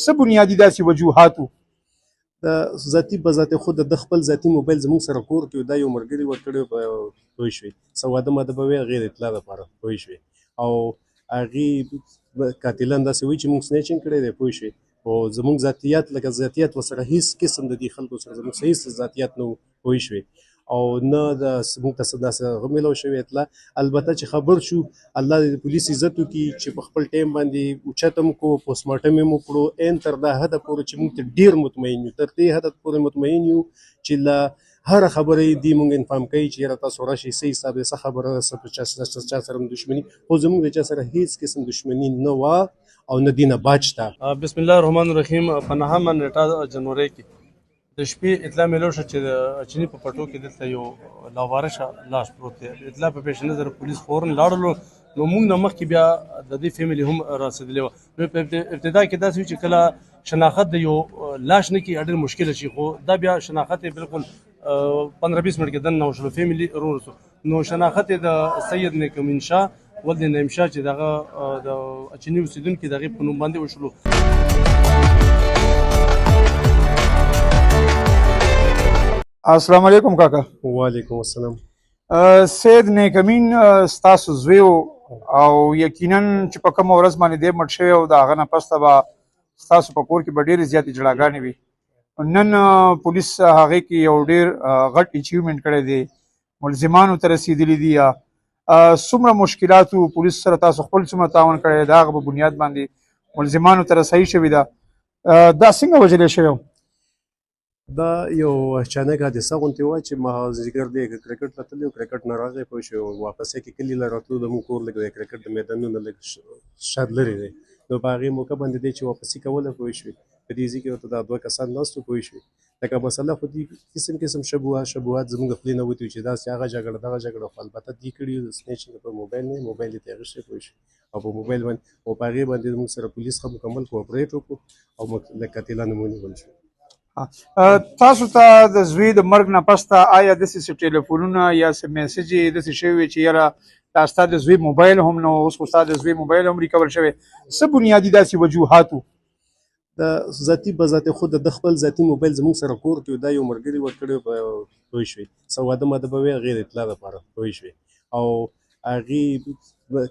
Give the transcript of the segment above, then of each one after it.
څه بنیادي داسې وجوهات وو؟ د ذاتي په ذات خود د خپل ذاتي موبایل زموږ سره کور کې دا یو ملګري ورکړی پوه شوې څه واده ماده به وي غیر اطلاع لپاره پوه شوې او هغې قاتلان داسې وایي چې موږ سنیچینګ کړی دی پوه شوې او زموږ ذاتیات لکه ذاتیات ورسره هېڅ قسم د دې خلکو سره زموږ هېڅ ذاتیات نه وو پوه شوې او نه د موږ ته څه داسې هغه میلاو شوې اطلاع البته چې خبر شو الله دې د پولیس عزت وکړي چې په خپل ټایم باندې اوچت هم کړو پوسټمارټم یې وکړو این تر دا حده پورې چې موږ ته ډېر مطمئن یو تر دې حده پورې مطمئن یو چې له هر خبره دې موږ انفارم کوي چې یاره تاسو راشئ څه حساب دی څه خبره ده څه چا سره دښمني خو زموږ د چا سره هېڅ قسم دښمني نه وه او نه دې نه باج شته. بسم الله الرحمن الرحیم. په 9 نیټه جنوري کې د شپې اطلاع میلو شوه چې د اچیني په پټو کې دلته یو لاوارشه لاش پروت دی. اطلاع په پیش نظر پولیس فورن لاړلو نو موږ نه مخکې بیا د دې فیملی هم راسېدلې وه. نو په ابتدا کې داسې وي چې کله شناخت د یو لاش نه کړي ډېر مشکله شي خو دا بیا شناخت یې بالکل 15-20 منټ کې دننه وشلو فیملی رورسو نو شناخت یې د سید نیکمین شاه ولد نعیم شاه چې دغه د اچیني اوسېدونکي د هغې په نوم باندې وشلو. السلام علیکم کاکا. وعلیکم السلام. سید نیکمین ستاسو زوی او یقینا چې په کومه ورځ باندې دی مړ شوی او د هغه نه پسته به ستاسو په کور کې به ډېرې زیاتې جړاګانې وي. نن پولیس هغې کې یو ډېر غټ اچیومنټ کړی دی ملزمانو ته رسېدلي دي یا څومره مشکلاتو پولیس سره تاسو خپل څومره تعاون کړی دی د هغه په بنیاد باندې ملزمانو ته رسایي شوې ده دا څنګه وژلی شوی و؟ دا یو اچانک حادثه غوندې وه چې مازدیګر دی کرکټ ته تللی و کرکټ نه راغی پوه شوې واپس یې کې کلي له راتلو زموږ کور لږ د کرکټ د میدانونه لږ شاید لرې دی نو په هغې موقع باندې دی چې واپسي کوله پوه شوې په دې ځای کې ورته دا 2 کسان ناست وو پوه شوې لکه مسله خو دې قسم شبهات زموږ د خولې نه وتي چې داسې هغه جګړه دغه جګړه خو البته دې کړي د سنیچینګ په موبایل نه موبایل یې ترې اخیستی پوه شوې او په موبایل باندې او په هغې باندې زموږ سره پولیس ښه مکمل کوآپریټ وکړو او له قاتلانو ونیول شو. تاسو ته د زوی د مرګ نه پسته آیا داسې ټلیفونونه یا څه میسج یې داسې شوي وي چې یاره دا ستا د زوی موبایل هم نه اوس خو ستا د زوی موبایل هم ریکور شوی څه بنیادي داسې وجوهات وو؟ د ذاتي په ذات خود د خپل ذاتي موبایل زموږ سره کور کې دا یو ملګري ورکړی پوه شوې څه واده ماده به وي غیر اطلاع لپاره پوه شوې او هغې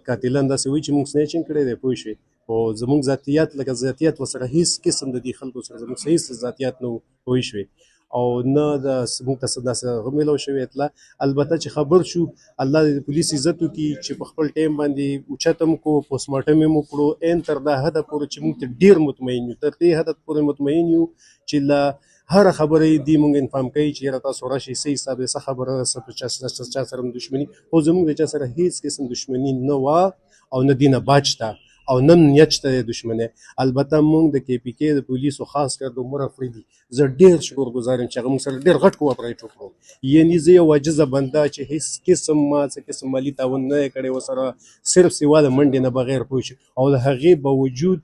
قاتلان داسې وایي چې موږ سنیچینګ کړی دی پوه شوې او زموږ ذاتیات لکه ذاتیات ورسره هېڅ قسم د دې خلکو سره زموږ هېڅ ذاتیات نه وو پوه شوې او نه د موږ ته څه داسې هغه میلاو شوې اطلاع البته چې خبر شو الله دې د پولیس عزت وکړي چې په خپل ټایم باندې اوچت هم کړو پوسټمارټم یې وکړو این تر دا حده پورې چې موږ ته ډېر مطمئن یو تر دې حده پورې مطمئن یو چې له هر خبره دې موږ انفارم کوي چې یاره تاسو راشئ څه حساب دی څه خبره ده څه چا سره دښمني خو زموږ د چا سره هېڅ قسم دښمني نه وه او نه دې نه باج شته او نن نیت شته د دښمنۍ البته موږ د کې پي کې د پولیسو خاص کر د عمر افریدي زه ډېر شکرګزار یم چې هغه موږ سره ډېر غټ کوآپریټ وکړو یعنې زه یو عاجزه بنده چې هېڅ قسم ما څه قسم مالي تعاون نه یې کړی ورسره صرف سوا د منډې نه بغیر پوه شو او د هغې باوجود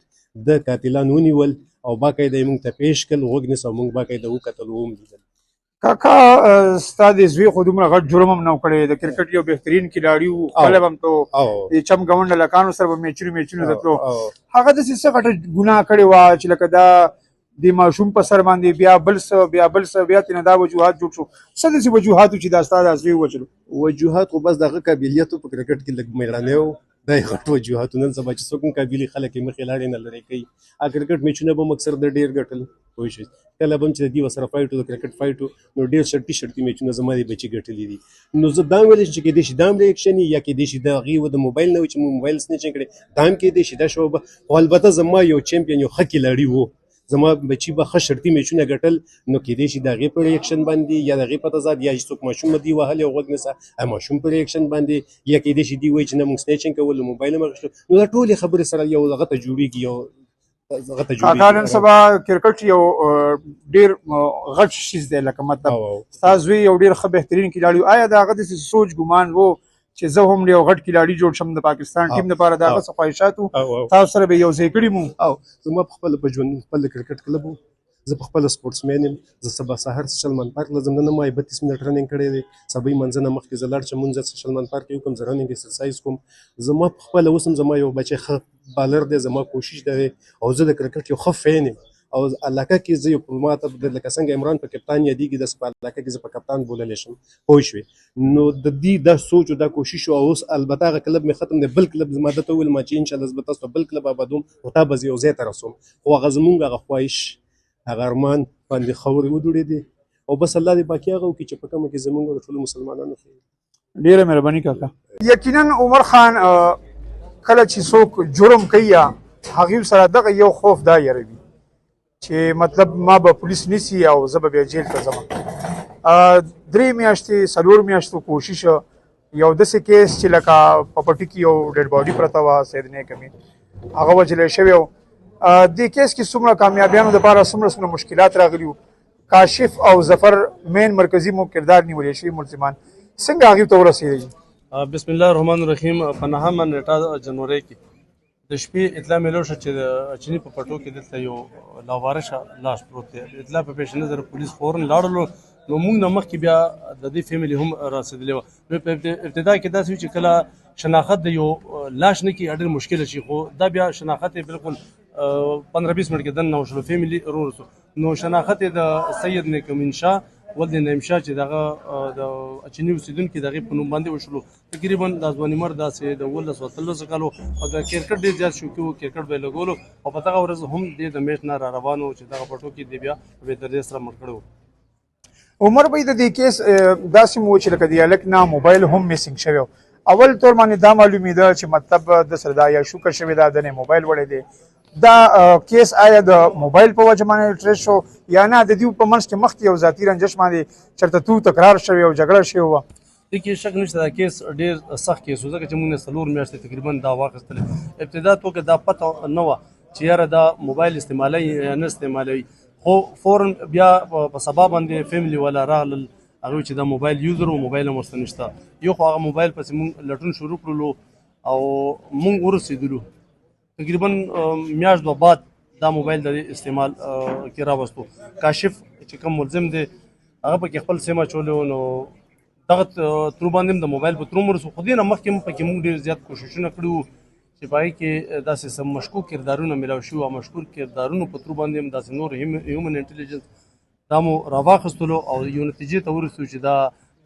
د قاتلان ونیول او باقاعده یې موږ ته پیش کړل غوږ نیسه او موږ باقاعده وکتل وم لیدل. کاکا ستا د زوی خو دومره غټ جرم هم نه و کړی د کرکټ یو بهترین کلاړي و خپله به هم تو د چم ګاونډ لکانو سره به میچونو ته تلو هغه داسې څه غټه ګناه کړې وه چې لکه دا د ماشوم په سر باندې بیا بل څه بیا ترې نه دا وجوهات جوړ شو څه داسې وجوهات و چې دا ستا د زوی ووجلو؟ وجوهات خو بس د هغه قابلیت په کرکټ کې لږ مېړانې و دا یې غټ وجوهات نن سبا چې څوک هم قابلي خلک یې مخې لاړې نه لرې کوي کرکټ میچونه به هم اکثر د ډېر ګټل پوه شوې کله به هم چې د دې ورسره فایټ و د کرکټ فایټ و نو ډېر شرطي میچونه زما د بچي ګټلي دي نو زه دا هم ویلی شم چې کیدای شي دا هم ریاکشن یا کیدای شي د هغې د موبایل نه وي چې موږ موبایل سنیچینګ کړی دا هم کیدای شي دا شوبه خو البته زما یو چمپین یو ښه کلاړي و زما بچي به ښه شرطي میچونه ګټل نو کیدای شي د هغې په ریاکشن باندې یا د هغې په تضاد یا چې څوک ماشوم دي وهلی او غوږ نیسه ماشوم په ریاکشن باندې یا کیدای شي دوی وایي چې نه موږ سنیچینګ کول موبایل هم اخیستو نو دا ټولې خبرې سره یو هغه ته جوړېږي یو کاکا نن سبا کرکټ یو ډېر غټ شیز دی لکه مطلب ستا زوی یو ډېر ښه بهترین کلاړي آیا د هغه داسې سوچ ګمان و چې زه هم یو غټ کلاړي جوړ شم د پاکستان ټیم دپاره د هغه څه خواهشات وو تاسو سره به یو ځای کړي مو؟ او زما په خپله په ژوند خپل د کرکټ کلب و زه په خپله سپورټسمین یم. زه سبا سهار شلمان پارک له ځم. نن ما 32 منټ رننګ کړی دی. سبا منځ نه مخکې زه لاړ شم مونځ شلمان پارک کې وکړم، زه رننګ ایکسرسایز کوم. زما په خپله اوس هم زما یو بچی ښه بالر دی، زما کوشش دی او زه د کرکټ یو ښه فین یم او علاقه کې زه یو ما ته لکه څنګه عمران په کپتان یادېږي داسې په علاقه کې زه په کپتان بوللی شم. پوه شوې؟ نو د دې دا سوچ او دا کوشش او اوس البته هغه کلب مې ختم دی. بل کلب ما ده ته وویل ما چې انشاءالله زه به تاسو ته بل کلب آبادوم او تا به زه یو ځای ته رسوم، خو هغه زمونږ هغه خواهش هغه ارمان باندې خاورې ودوړېدې او بس الله دې باقي هغه وکړي چې په کومه کې زمونږ د ټولو مسلمانانو خیر. ډیره مهرباني کاکا. یقینا عمر خان کله چې څوک جرم کوي هغې سره دغه یو خوف دا یاروي چې مطلب ما به پولیس نیسي او زه به بیا جیل ته ځم. 3 میاشتې 4 میاشتو کوشش یو داسې کیس چې لکه په پټي کې یو ډیډ باډي پرته وه سید نیک امین هغه وژلی شوی و. دې کیس کې څومره کامیابیانو دپاره څومره مشکلات راغلي وو. کاشف او ظفر مین مرکزي مو کردار نیولی شوي ملزمان څنګه هغې ته ورسېدی؟ بسم الله الرحمن الرحیم. په 9 نیټه جنوري کې د شپې اطلاع میلو شوه چې د اچیني په پټو کې دلته یو لاوارشه لاش پروت دی. اطلاع په پیش نظر پولیس فورن لاړلو، نو موږ نه مخکې بیا د دې فیملي هم راسېدلی وه. نو په ابتدا کې داسې وي چې کله شناخت د یو لاش نه کړي ډېر مشکله شي، خو دا بیا شناخت یې بالکل 15-20 منټ کې دننه وشلو فیملي رورسو. نو شناخت یې د سید نیک امین شاه ولد نعیم شاه چې دغه د اچیني اوسېدونکي د هغې په نوم باندې وشلو. تقریبا د ځوانیمر داسې د 18 کالو او د کرکټ ډېر زیات شوقي وو، کرکټ به یې لګولو او په دغه ورځ هم دې د میچ نه را روان وو چې دغه پټو کې دی بیا په بهترۍ سره مړ کړی وو. عمر بھائی د دې کیس داسې مو چې لکه د هلک نه موبایل هم میسنګ شوی و. اول طور باندې دا معلومېده چې مطلب د سره دا یا شوکه شوې ده د نه موبایل وړی دی. دا کیس آیا د موبایل په وجه باندې ټریس شو یا نه د دوی په منځ کې مخکې یو ذاتي رنجش باندې چېرته تو تکرار شوی او جګړه شوې وه؟ دې کې شک نشته دا کیس ډېر سخت کیس و، ځکه چې موږ نه 4 میاشتې تقریبا دا واخیستلې. ابتدا توګه دا پته نه وه چې یاره دا موبایل استعمالوي یا نه استعمالوي، خو فورن بیا په سبا باندې فیملي والا راغلل هغوی چې دا موبایل یوزر و، موبایل هم ورسره نشته. یو خو هغه موبایل پسې موږ لټون شروع کړلو او موږ ورسېدلو تقریبا میاشت دوه بعد دا موبایل د استعمال کې راوستو. کاشف چې کوم ملزم دی هغه پکې خپل سیم اچولی و، نو دغه ترو باندې هم د موبایل په ترو ورسو. خو دې نه مخکې هم پکې موږ ډېر زیات کوششونه کړي وو چې په هغې کې داسې څه مشکوک کردارونه میلاو شوي او مشکوک کردارونو په ترو باندې هم داسې نور هیومن انټیلیجنس دا مو راواخیستلو او یو نتیجې ته ورسو چې دا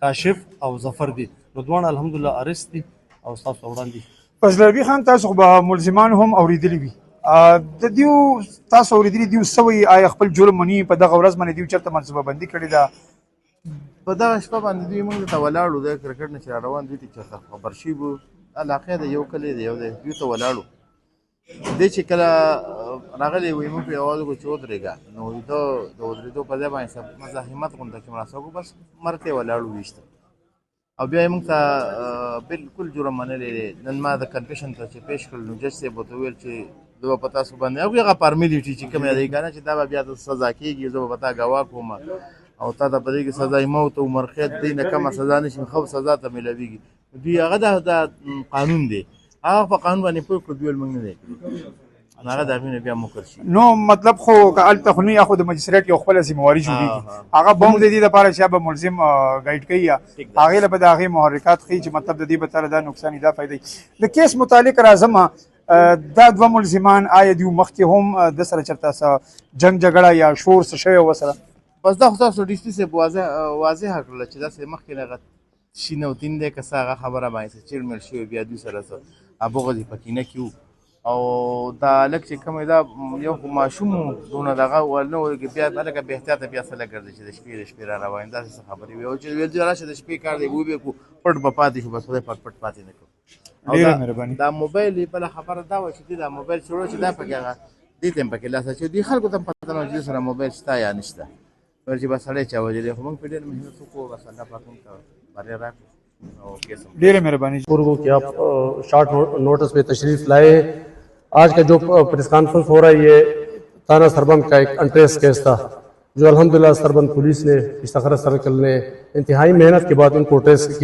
کاشف او ظفر دي. نو دواړه الحمدلله ارست دي او ستاسو وړاندې. فضل ربي خان تاسو خو به ملزمان هم اورېدلي وي، د دیو تاسو اورېدلي دیو څه وایي؟ آیا خپل جرم مني؟ په دغه ورځ باندې دیو چېرته منصوبه بندي کړې ده؟ په دغه شپه باندې دوی موږ ته ولاړو د کرکټ نه چې را روان دوی ته چې خبر شوي وو علاقې د یو کلی دی یو دی دوی ته ولاړو. دی چې کله راغلی وایي موږ پرې اواز وکړو چې ودرېږه، نو ده د ودرېدو په ځای باندې مزاحمت غونډه کې مناسبه وکړو، بس مرګ ته ولاړو ویشته او بیا یې موږ ته بالکل جرم منلی دی. نن ما د کنفیشن ته چې پیش کړل نو جج صاحب ورته وویل چې زه به په تاسو باندې هغوی هغه فارمیلیټي چې کوم یادوي که نه چې دا به بیا د سزا کېږي، زه به په تا ګواه کوم او تا ته په دې کې سزای موت او مرخیت دی نه کمه سزا نه شي ښه سزا ته میلاویږي. دوی هغه دا قانون دی هغه په قانون باندې پوه کړو، دوی ویل موږ نه دی کړي هغه د هغوی نه بیا مقر شي. نو مطلب خو که هلته خو نه یا خو د مجسټریټ یو خپله ذمهواري جوړېږي، هغه به هم د دې دپاره چې به ملزم ګایډ کوي یا هغې له به د هغې محرکات ښیي چې مطلب د دې به تعالی دا نقصان دا فایده. د کیس متعلق راځم، دا دوه ملزمان آیا دوی مخکې هم د سره چېرته څه جنګ جګړه یا شور څه شوی ورسره؟ بس دا خو تاسو ډي سي صاحب واضحه کړله چې داسې مخکې نه هغه شین او تین دی که څه هغه خبره باندې څه چیرمل شوي بیا دوی سره څه بغض یې پکې نه کړي او دا هلک چې کوم دا یو خو ماشوم و دونه دغه ونه و بیا هلکه بې احتیاطه بیا څه لګرځي چې د شپې را روان داسې څه خبرې وي او چې ویل چې راشه د شپې کار دی وبې کړو پټ به پاتې شو، بس خدای پاک پټ پاتې نه کړو. دا موبایل بله خبره دا وه چې دا موبایل شروع چې دا پکې هغه دې ته هم پکې لاس اچوي، دې خلکو ته هم پته نه وه چې سره موبایل شته یا نشته، ور چې بس سړی چا وجلی، خو موږ پرې ډېر محنت وکړو، بس الله پاک موږ ته بری راکړو. ډېره مهرباني. पूर्व कि आप शॉर्ट नोटिस पे तशरीफ लाए। आज का जो प्रेस कॉन्फ्रेंस हो रहा है ये थाना सरबंद का एक अनट्रेस केस था जो अल्हम्दुलिल्लाह सरबंद पुलिस ने इफ्तिखार सर्कल ने इंतहाई मेहनत के बाद इनको ट्रेस किया।